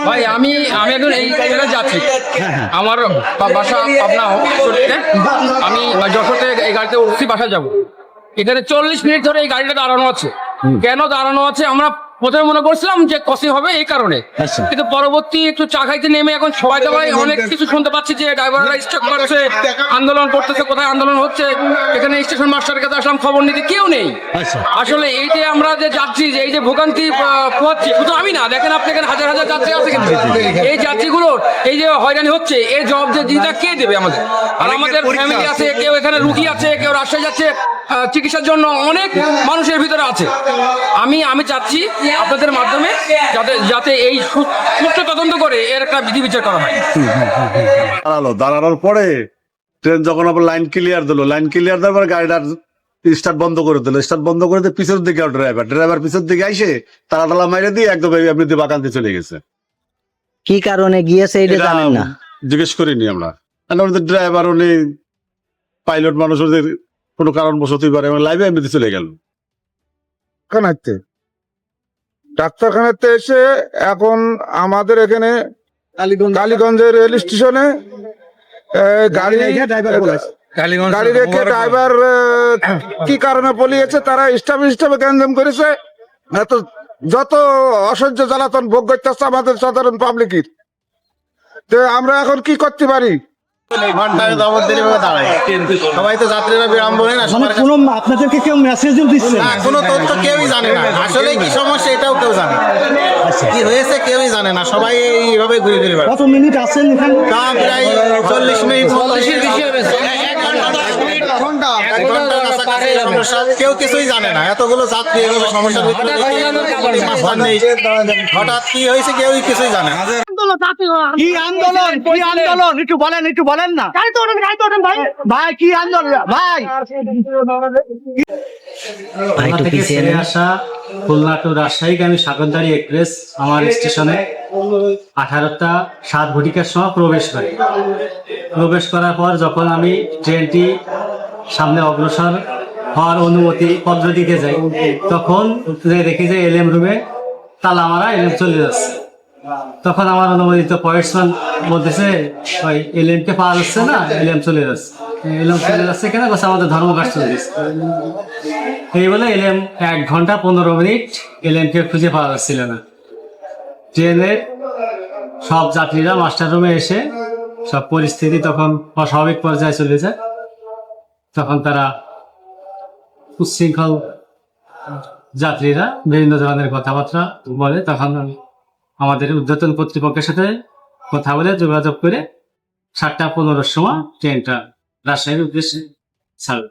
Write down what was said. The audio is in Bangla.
ভাই আমি একজন এই জায়গায় যাচ্ছি, আমার বাসা পাবনা চলতে, আমি যশোরে এই গাড়িতে উঠছি, বাসা যাবো। এখানে 40 মিনিট ধরে এই গাড়িটা দাঁড়ানো আছে। কেন দাঁড়ানো আছে আমরা প্রথমে মনে করছিলাম যে কষি হবে এই কারণে, কিন্তু পরবর্তী একটু চা খাইতে নেমে এখন সবাই অনেক কিছু শুনতে পাচ্ছি যে ড্রাইভাররা স্টক করছে, আন্দোলন করতেছে। কোথায় আন্দোলন হচ্ছে? এখানে স্টেশন মাস্টারের কাছে আসলাম, খবর নিতে কেউ নেই। আসলে এই যে আমরা যে যাচ্ছি, যে এই যে ভোগান্তি পোহাচ্ছি, শুধু আমি না, দেখেন আপনি এখানে হাজার হাজার যাত্রী আছে, কিন্তু এই যাত্রীগুলোর এই যে হয়রানি হচ্ছে, এই জব যে জিনিসটা কে দেবে আমাদের? আর আমাদের ফ্যামিলি আছে, কেউ এখানে রুগী আছে, কেউ রাজশাহী যাচ্ছে চিকিৎসার জন্য, অনেক মানুষের ভিতরে আছে। আমি চাচ্ছি আপনাদের মাধ্যমে যাতে এই সুষ্ঠু তদন্ত করে এর একটা বিধি বিচার করা হয়। দাঁড়ানোর পরে ট্রেন যখন আবার লাইন ক্লিয়ার দিল, লাইন ক্লিয়ার দেওয়ার পরে গাড়িটার স্টার্ট বন্ধ করে দিল। স্টার্ট বন্ধ করে দিয়ে পিছনের দিকে ড্রাইভার পিছনের দিকে আইসে তারা টালা মাইরে দিয়ে একদম এমনি বাগানতে চলে গেছে। কি কারণে গিয়েছে এটা জানেন না? জিজ্ঞেস করিনি আমরা। ড্রাইভার উনি পাইলট মানুষ, ওদের কোনো কারণবশতই পারে লাইভে এমনিতে চলে গেল। ডাক্তারখানাতে এসে এখন আমাদের এখানে কালীগঞ্জের রেল স্টেশনে গাড়ি রেখে ড্রাইভার কি কারণে পলিয়েছে, তারা স্টাফে গ্যাঞ্জাম করেছে। এত যত অসহ্য জ্বালাতন ভোগ করতেছে আমাদের সাধারণ পাবলিকের। তো আমরা এখন কি করতে পারি? সবাই তো যাত্রীরা বিরাম বলে না, আপনাদেরকে কেউ মেসেজ দিচ্ছে না, কোনো তথ্য কেউই জানে না। আসলে কি সমস্যা এটাও কেউ জানে না, কি হয়েছে কেউই জানে না। সবাই এইভাবে ঘুরে ঘুরে বেড়ায়। কত মিনিট আছেন এখানে? প্রায় 40 মিনিট, 40-এর বেশি হবে। কেউ কিছুই জানে না, এতগুলো যাত্রী এভাবে সমস্যার ভিতরে হঠাৎ কি হয়েছে কেউই কিছুই জানে না। কি আন্দোলন একটু বলেন না ভাই, কি আন্দোলন ভাই? ছেড়ে আসা খুলনা টু রাজশাহীগামী সাগরদাড়ি এক্সপ্রেস আমার স্টেশনে 18টা 7 ঘটিকার সময় প্রবেশ করার পর যখন আমি ট্রেনটি সামনে অগ্রসর হওয়ার অনুমতি পত্র দিতে যাই, তখন দেখি যে এলএম রুমে তালা মারা, এলএম চলে যাচ্ছে। তখন আমার অনুমোদিত পয়েন্টসম্যান বলতেছে ওই এলএমকে পাওয়া যাচ্ছে না, এলএম চলে যাচ্ছে কেন? বলছে আমাদের ধর্মঘট চলতেছে। এই বলে এলএম 1 ঘন্টা 15 মিনিট এলএমকে খুঁজে পাওয়া যাচ্ছিল না। ট্রেনের সব যাত্রীরা মাস্টার রুমে এসে সব পরিস্থিতি তখন অস্বাভাবিক পর্যায়ে চলে যায়। তখন তারা উচ্ছৃঙ্খল যাত্রীরা বিভিন্ন ধরনের কথাবার্তা বলে। তখন আমাদের ঊর্ধ্বতন কর্তৃপক্ষের সাথে কথা বলে যোগাযোগ করে 7টা 15-র সময় ট্রেনটা রাজশাহীর উদ্দেশ্যে ছাড়বে।